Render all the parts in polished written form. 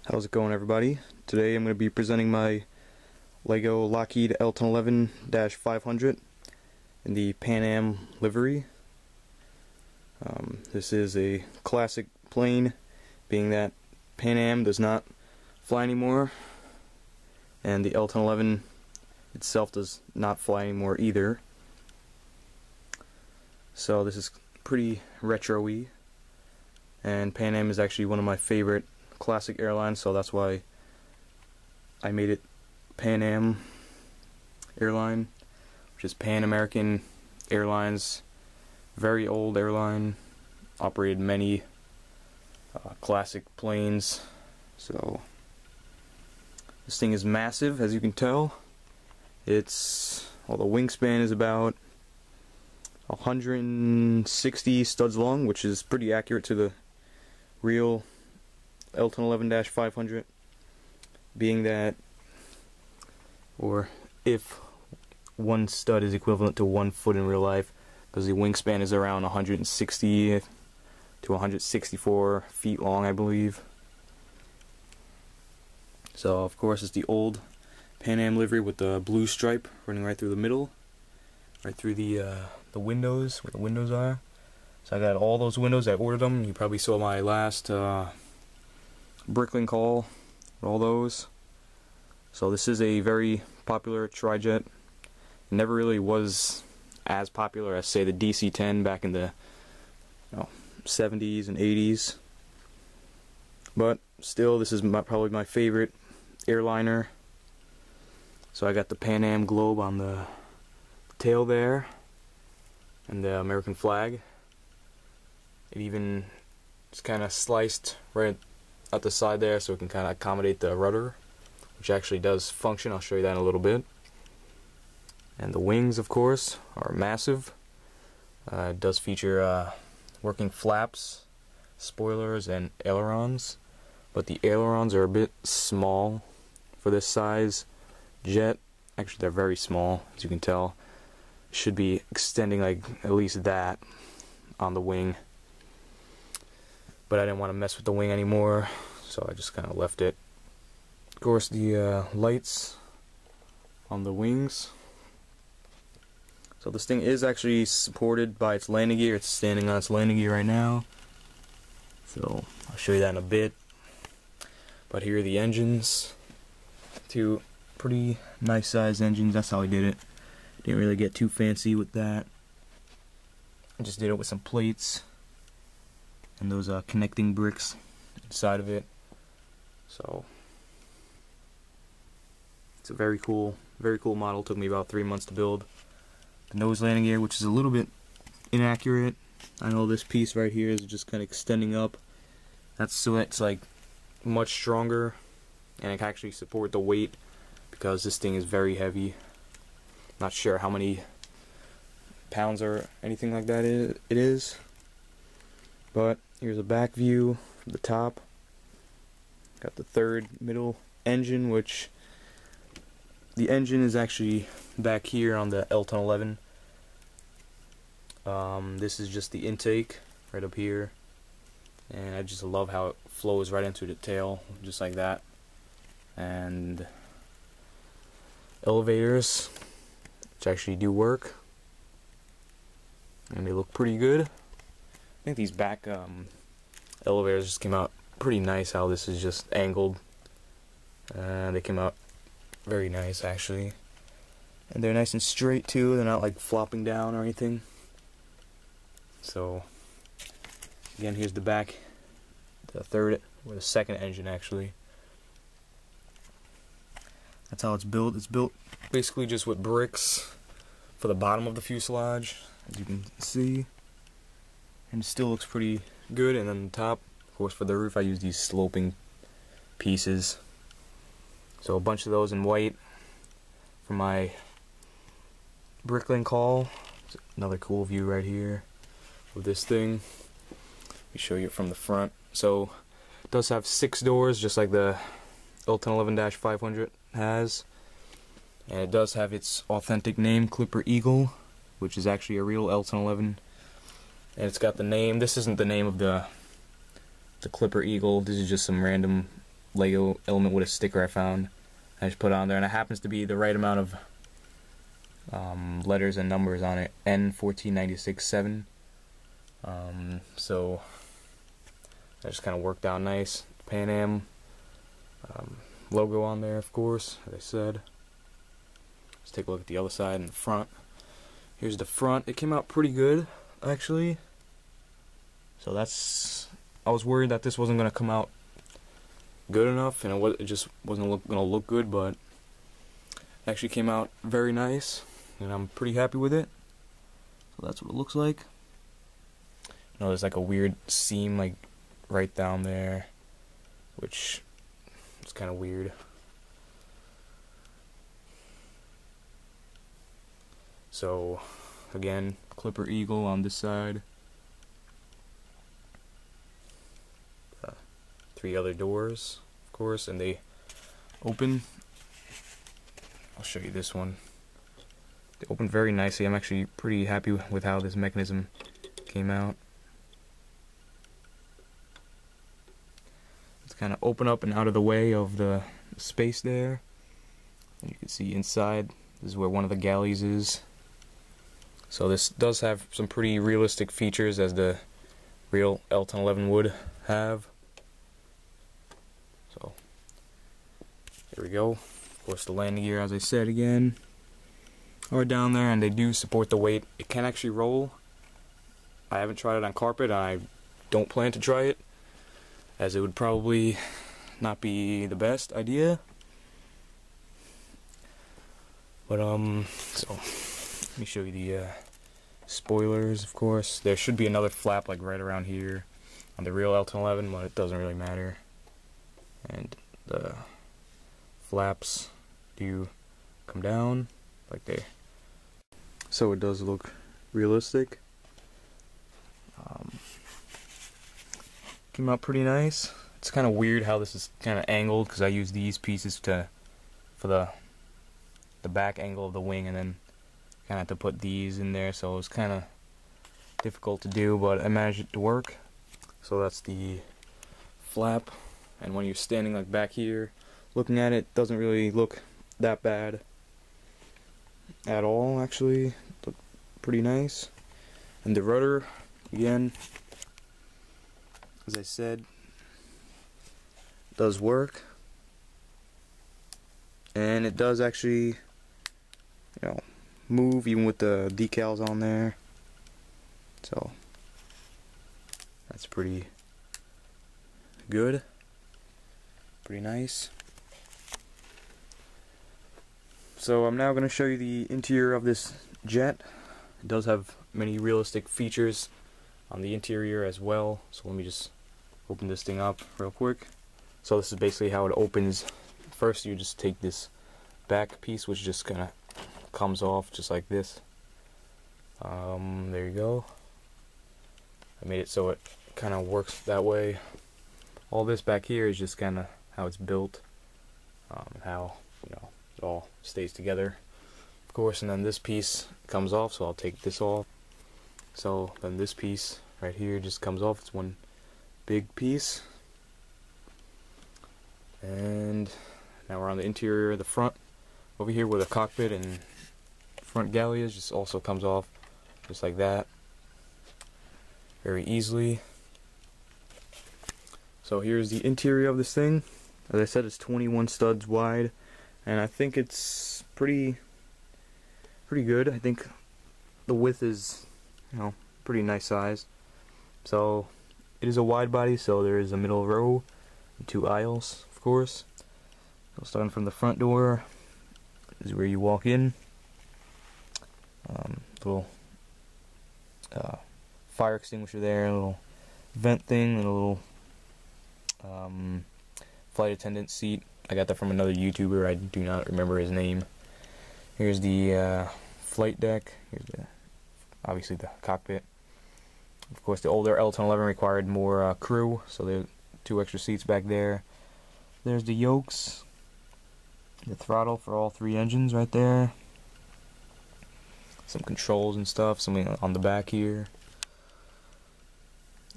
How's it going, everybody? Today I'm going to be presenting my Lego Lockheed L-1011-500 in the Pan Am livery. This is a classic plane, being that Pan Am does not fly anymore, and the L-1011 itself does not fly anymore either. So this is pretty retro-y, and Pan Am is actually one of my favorite classic airlines, so that's why I made it Pan Am airline, which is Pan American Airlines. Very old airline, operated many classic planes. So this thing is massive, as you can tell. The wingspan is about 160 studs long, which is pretty accurate to the real L-1011-500, being that, or if one stud is equivalent to 1 foot in real life, because the wingspan is around 160 to 164 feet long, I believe. So of course it's the old Pan Am livery with the blue stripe running right through the middle, right through the windows, where the windows are. So I got all those windows. I ordered them. You probably saw my last Bricklink haul with all those. So this is a very popular trijet. It never really was as popular as, say, the DC-10 back in the 70s and 80s. But still, this is probably my favorite airliner. So I got the Pan Am globe on the tail there, and the American flag. It even is kind of sliced right at the side there, so it can kind of accommodate the rudder, which actually does function. I'll show you that in a little bit. And the wings, of course, are massive. It does feature working flaps, spoilers, and ailerons, but the ailerons are a bit small for this size jet. Actually, they're very small, as you can tell. Should be extending like at least that on the wing, but I didn't want to mess with the wing anymore, so I just kind of left it. Of course, the lights on the wings. So this thing is actually supported by its landing gear. It's standing on its landing gear right now, so I'll show you that in a bit. But here are the engines. Two pretty nice sized engines. That's how I did it. Didn't really get too fancy with that. I just did it with some plates and those connecting bricks inside of it. So it's a very cool model. Took me about 3 months to build. The nose landing gear, which is a little bit inaccurate. I know this piece right here is just kind of extending up. It's like much stronger, and it can actually support the weight because this thing is very heavy. Not sure how many pounds or anything like that it is. But here's a back view from the top. Got the third middle engine, which the engine is actually back here on the L-1011. This is just the intake right up here, and I just love how it flows right into the tail, just like that. And elevators, which actually do work, and they look pretty good. I think these back elevators just came out pretty nice. How this is just angled, they came out very nice actually, and they're nice and straight too. They're not like flopping down or anything. So again, here's the back, the third or the second engine actually. That's how it's built. It's built basically just with bricks for the bottom of the fuselage, as you can see, and it still looks pretty good. And then the top, of course, for the roof, I use these sloping pieces. So a bunch of those in white for my Bricklink haul. Another cool view right here of this thing. Let me show you it from the front. So it does have 6 doors, just like the L-1011-500 has, and it does have its authentic name, Clipper Eagle, which is actually a real L-1011, and it's got the name. This isn't the name of the Clipper Eagle. This is just some random Lego element with a sticker I found. I just put it on there, and it happens to be the right amount of letters and numbers on it. N14967. So that just kind of worked out nice. Pan Am logo on there, of course, as I said. Let's take a look at the other side and the front. Here's the front. It came out pretty good, actually. So that's... I was worried that this wasn't going to come out good enough, and it just wasn't going to look good, but it actually came out very nice, and I'm pretty happy with it. So that's what it looks like. You know, there's like a weird seam like right down there, which is kind of weird. So again, Clipper Eagle on this side. 3 other doors, of course, and they open. I'll show you this one. They open very nicely. I'm actually pretty happy with how this mechanism came out. It's kind of open up and out of the way of the space there. And you can see inside, this is where one of the galleys is. So this does have some pretty realistic features, as the real L-1011 would have. So there we go. Of course, the landing gear, as I said again, are down there, and they do support the weight. It can actually roll. I haven't tried it on carpet, and I don't plan to try it, as it would probably not be the best idea. But so let me show you the spoilers. Of course, there should be another flap like right around here on the real L-1011, but it doesn't really matter. And the flaps do come down like they. So it does look realistic. Came out pretty nice. It's kind of weird how this is kind of angled, because I use these pieces for the back angle of the wing, and then kind of have to put these in there, so it was kind of difficult to do, but I managed it to work. So that's the flap, and when you're standing like back here looking at it, it doesn't really look that bad at all. Actually, look pretty nice. And the rudder, again, as I said, does work, and it does actually, you know, move even with the decals on there. So that's pretty good, pretty nice. So I'm now going to show you the interior of this jet. It does have many realistic features on the interior as well. So let me just open this thing up real quick. So this is basically how it opens. First, you just take this back piece, which just kind of comes off just like this. There you go. I made it so it kind of works that way. All this back here is just kind of how it's built, and how, you know, it all stays together, of course. And then this piece comes off, so I'll take this off. So then this piece right here just comes off. It's one big piece. And now we're on the interior, the front over here where the cockpit and front galley is, just also comes off just like that, very easily. So here's the interior of this thing. As I said, it's 21 studs wide, and I think it's pretty good. I think the width is, you know, pretty nice size. So it is a wide body, so there is a middle row and 2 aisles, of course. So starting from the front door, this is where you walk in. Little fire extinguisher there, a little vent thing, and a little flight attendant seat. I got that from another YouTuber. I do not remember his name. Here's the flight deck. Here's obviously the cockpit. Of course, the older L-1011 required more crew, so there are 2 extra seats back there. There's the yokes, the throttle for all 3 engines right there. Some controls and stuff, something on the back here.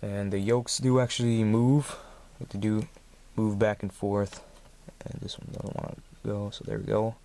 And the yokes do actually move. What to do move back and forth, and this one doesn't want to go, so there we go.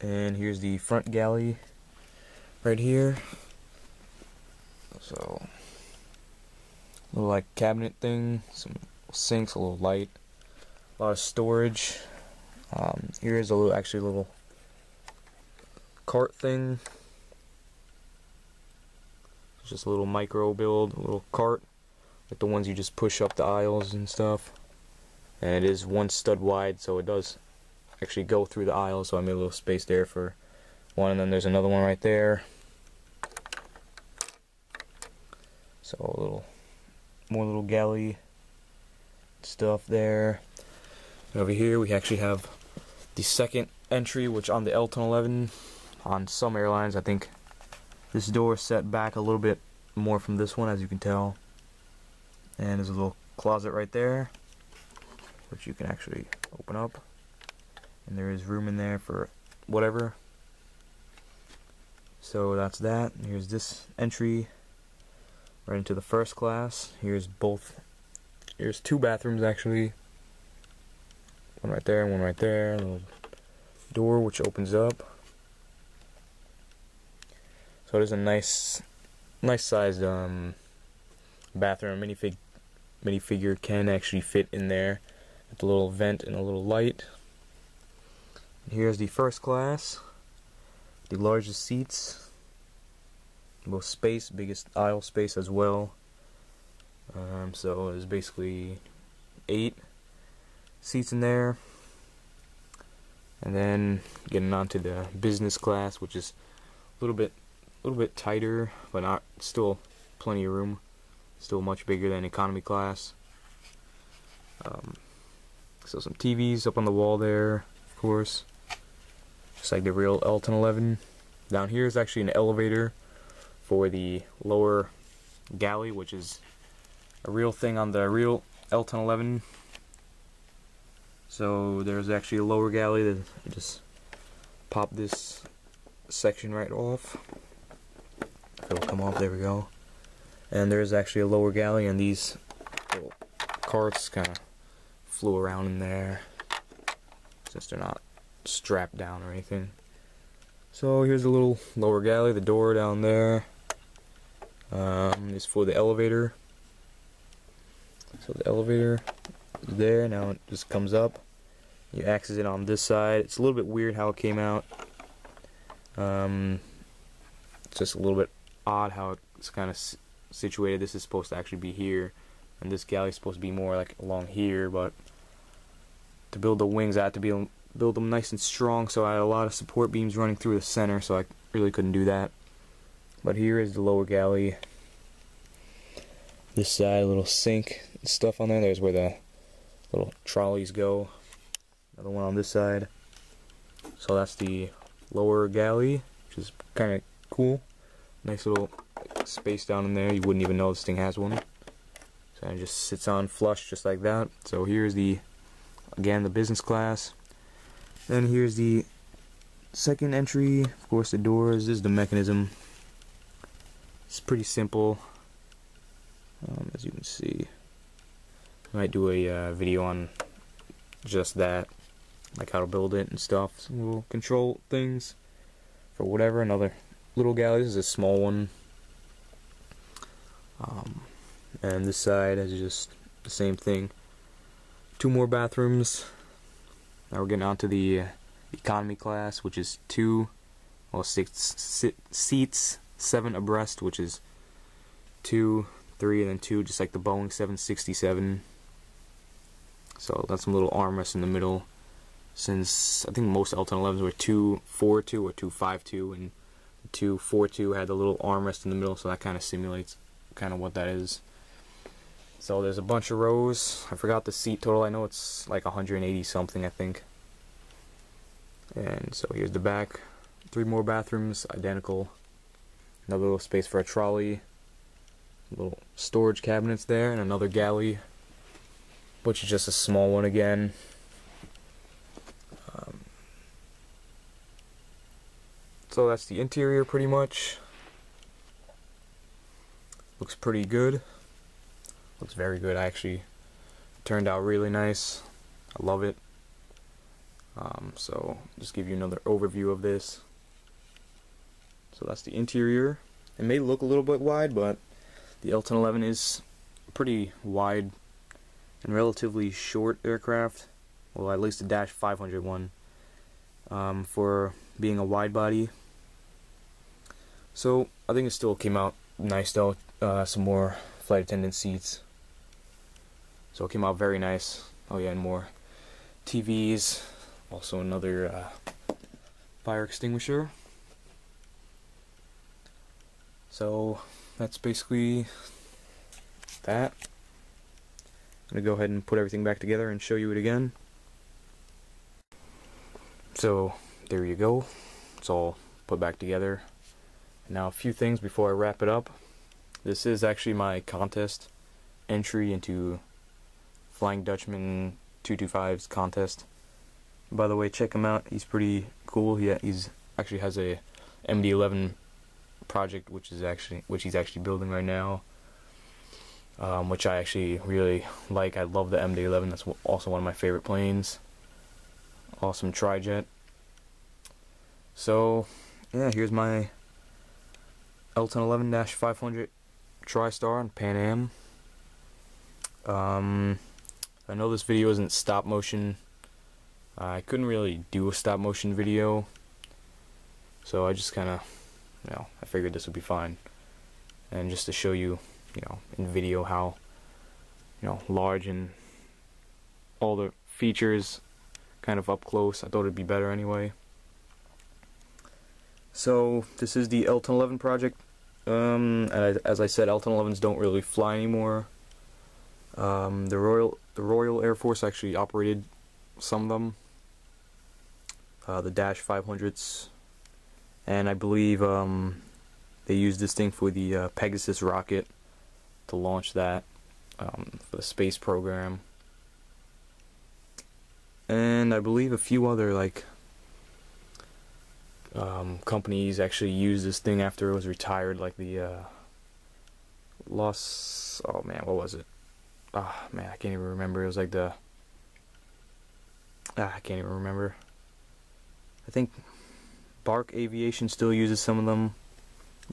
And here's the front galley right here. So, little like cabinet thing, some sinks, a little light, a lot of storage. Here's a little, actually a little cart thing. It's just a little micro build, a little cart, like the ones you just push up the aisles and stuff. And it is one stud wide, so it does actually go through the aisle, so I made a little space there for one, and then there's another one right there. So a little more little galley stuff there. And over here we actually have the second entry, which on the L-1011, on some airlines, I think this door is set back a little bit more from this one, as you can tell. And there's a little closet right there, which you can actually open up. And there is room in there for whatever. So that's that. Here's this entry right into the first class. Here's two bathrooms actually. One right there, one right there. A little door which opens up. So it is a nice sized bathroom. Minifigure can actually fit in there with a little vent and a little light. Here's the first class, the largest seats, most space, biggest aisle space as well. So there's basically 8 seats in there. And then getting on to the business class, which is a little bit tighter, but not, still plenty of room. Still much bigger than economy class. So some TVs up on the wall there, of course. Just like the real L-1011. Down here is actually an elevator for the lower galley, which is a real thing on the real L-1011. So there's actually a lower galley that you just pop this section right off. It'll come off, there we go. And there's actually a lower galley, and these little carts kind of flew around in there since they're not strapped down or anything. So here's a little lower galley, the door down there is for the elevator. So the elevator is there, now it just comes up. You access it on this side. It's a little bit weird how it came out. It's just a little bit odd how it's kind of situated. This is supposed to actually be here, and this galley is supposed to be more like along here, but to build the wings I had to build them nice and strong, so I had a lot of support beams running through the center, so I really couldn't do that. But here is the lower galley. This side, a little sink and stuff on there. There's where the little trolleys go. Another one on this side. So that's the lower galley, which is kind of cool. Nice little space down in there. You wouldn't even know this thing has one. So it just sits on flush just like that. So here's again the business class. Then here's the second entry. Of course, the doors. This is the mechanism. It's pretty simple, as you can see. I might do a video on just that, like how to build it and stuff. Some little control things for whatever. Another little galley. This is a small one. And this side is just the same thing. 2 more bathrooms. Now we're getting on to the economy class, which is 6 seats, 7 abreast, which is 2, 3, and then 2, just like the Boeing 767. So that's some little armrests in the middle. Since I think most L-1011s were 242 or 252, and 242 had the little armrest in the middle, so that kind of simulates kind of what that is. So there's a bunch of rows. I forgot the seat total. I know it's like 180 something, I think. And so here's the back. 3 more bathrooms, identical. Another little space for a trolley. Little storage cabinets there, and another galley, which is just a small one again. So that's the interior pretty much. Looks pretty good. Looks very good. Actually turned out really nice. I love it. So just give you another overview of this. So that's the interior. It may look a little bit wide, but the L-1011 is a pretty wide and relatively short aircraft. Well, at least the Dash 500 one, for being a wide body. So I think it still came out nice though. Some more flight attendant seats. So it came out very nice. Oh yeah, and more TVs. Also another fire extinguisher. So that's basically that. I'm gonna go ahead and put everything back together and show you it again. So there you go. It's all put back together. And now a few things before I wrap it up. This is actually my contest entry into Flying Dutchman 225's contest. By the way, check him out. He's pretty cool. He's actually has a MD-11 project, which he's actually building right now, which I actually really like. I love the MD-11. That's also one of my favorite planes. Awesome tri-jet. So yeah, here's my L-1011-500 Tristar on Pan Am. I know this video isn't stop motion. I couldn't really do a stop motion video, so I just kind of, I figured this would be fine, and just to show you, in video how, large and all the features kind of up close. I thought it'd be better anyway. So this is the L-1011 project. And as I said, L-1011s don't really fly anymore. The Royal Air Force actually operated some of them. The Dash 500s, and I believe they used this thing for the Pegasus rocket to launch that for the space program, and I believe a few other companies actually used this thing after it was retired, like the oh man, what was it? Ah man, I can't even remember. It was like the I can't even remember. I think Bark Aviation still uses some of them.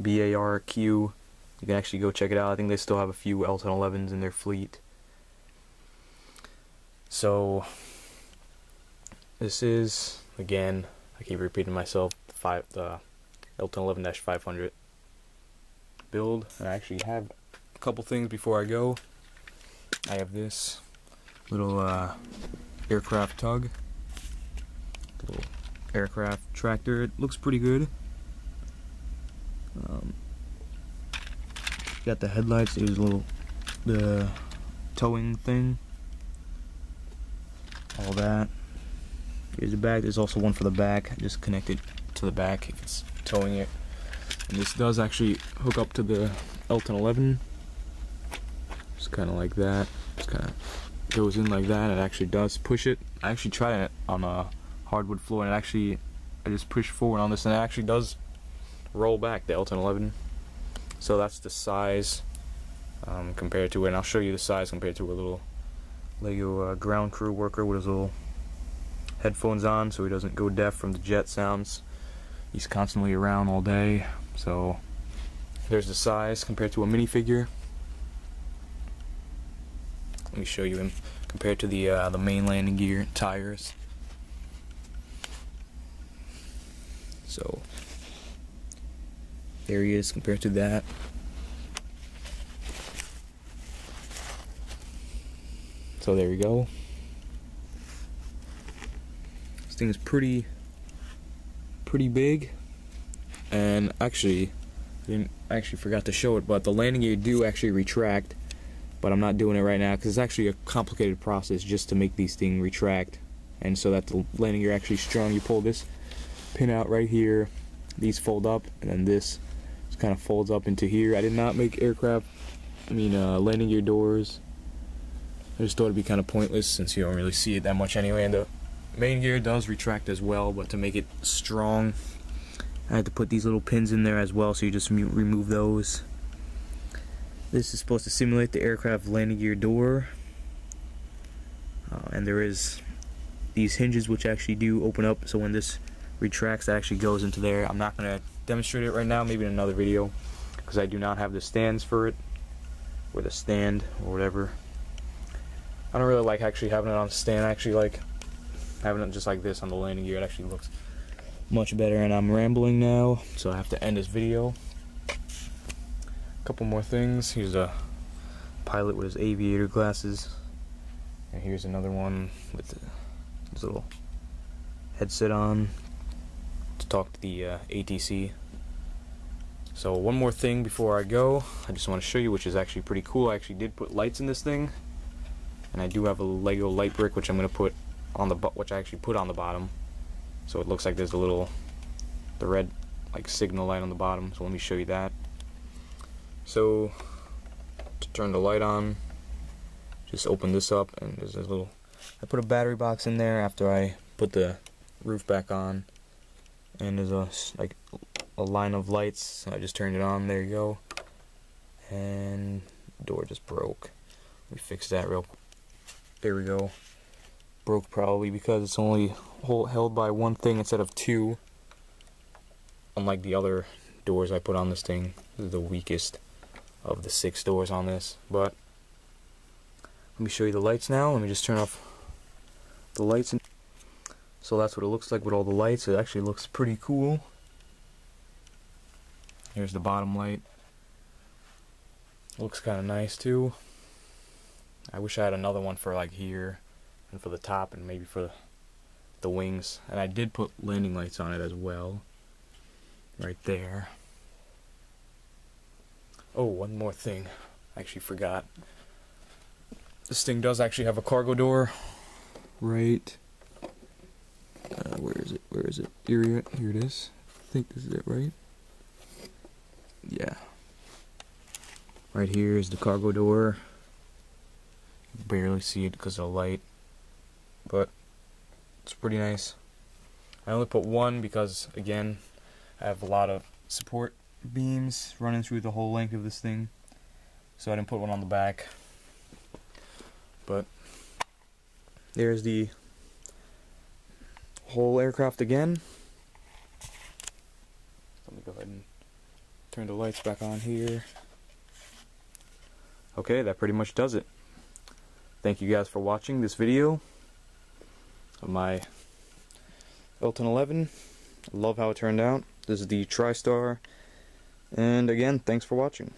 BARQ. You can actually go check it out. I think they still have a few L-1011s in their fleet. So this is, again, I keep repeating myself, the L-1011-500 build. And I actually have a couple things before I go. I have this little aircraft tug. Little aircraft tractor. It looks pretty good. Got the headlights. There's the towing thing. All that. Here's the back. There's also one for the back. Just connect it to the back if it's towing it. And this does actually hook up to the L-1011. Just kind of like that. Just kind of goes in like that. It actually does push it. I actually tried it on a hardwood floor, and I just pushed forward on this, and it actually does roll back, the L-1011. So that's the size compared to it, and I'll show you the size compared to a little Lego ground crew worker with his little headphones on, so he doesn't go deaf from the jet sounds. He's constantly around all day. So there's the size compared to a minifigure. Let me show you him compared to the main landing gear tires. So there he is compared to that. So there you go. This thing is pretty big, and actually I forgot to show it, but the landing gear do actually retract, but I'm not doing it right now because it's actually a complicated process just to make these things retract, and so that the landing gear actually strong. You pull this pin out right here, these fold up, and then this just kind of folds up into here. I did not make landing gear doors. I just thought it'd be kind of pointless since you don't really see it that much anyway, and the main gear does retract as well, but to make it strong I had to put these little pins in there as well, so you just remove those. This is supposed to simulate the aircraft landing gear door, and there is these hinges which actually do open up, so when this retracts, that actually goes into there. I'm not going to demonstrate it right now, maybe in another video, because I do not have the stands for it, or the stand, or whatever. I don't really like actually having it on a stand. I actually like having it just like this on the landing gear. It actually looks much better, and I'm rambling now, so I have to end this video. Couple more things. Here's a pilot with his aviator glasses, and here's another one with his little headset on to talk to the ATC. So one more thing before I go, I just want to show you, which is actually pretty cool. I actually did put lights in this thing, and I do have a Lego light brick, which I'm going to put on the which I actually put on the bottom, so it looks like there's a little the red like signal light on the bottom. So let me show you that. So to turn the light on, just open this up, and there's a little, I put a battery box in there after I put the roof back on, and there's a line of lights, so I just turned it on. There you go. And the door just broke. Let me fix that real quick. There we go. Broke probably because it's only held by one thing instead of two, unlike the other doors I put on this thing. This is the weakest of the 6 doors on this. But let me show you the lights now. Let me just turn off the lights. So that's what it looks like with all the lights. It actually looks pretty cool. Here's the bottom light. Looks kind of nice too. I wish I had another one for like here, and for the top, and maybe for the wings. And I did put landing lights on it as well, right there. Oh, one more thing, I actually forgot. This thing does actually have a cargo door, right? Where is it? Where is it? Here it is. I think this is it, right? Yeah. Right here is the cargo door. You can barely see it because of the light, but it's pretty nice. I only put one because, again, I have a lot of support beams running through the whole length of this thing, so I didn't put one on the back. But there's the whole aircraft again. Let me go ahead and turn the lights back on here. Okay, that pretty much does it. Thank you guys for watching this video of my L-1011. I love how it turned out. This is the Tristar. And again, thanks for watching.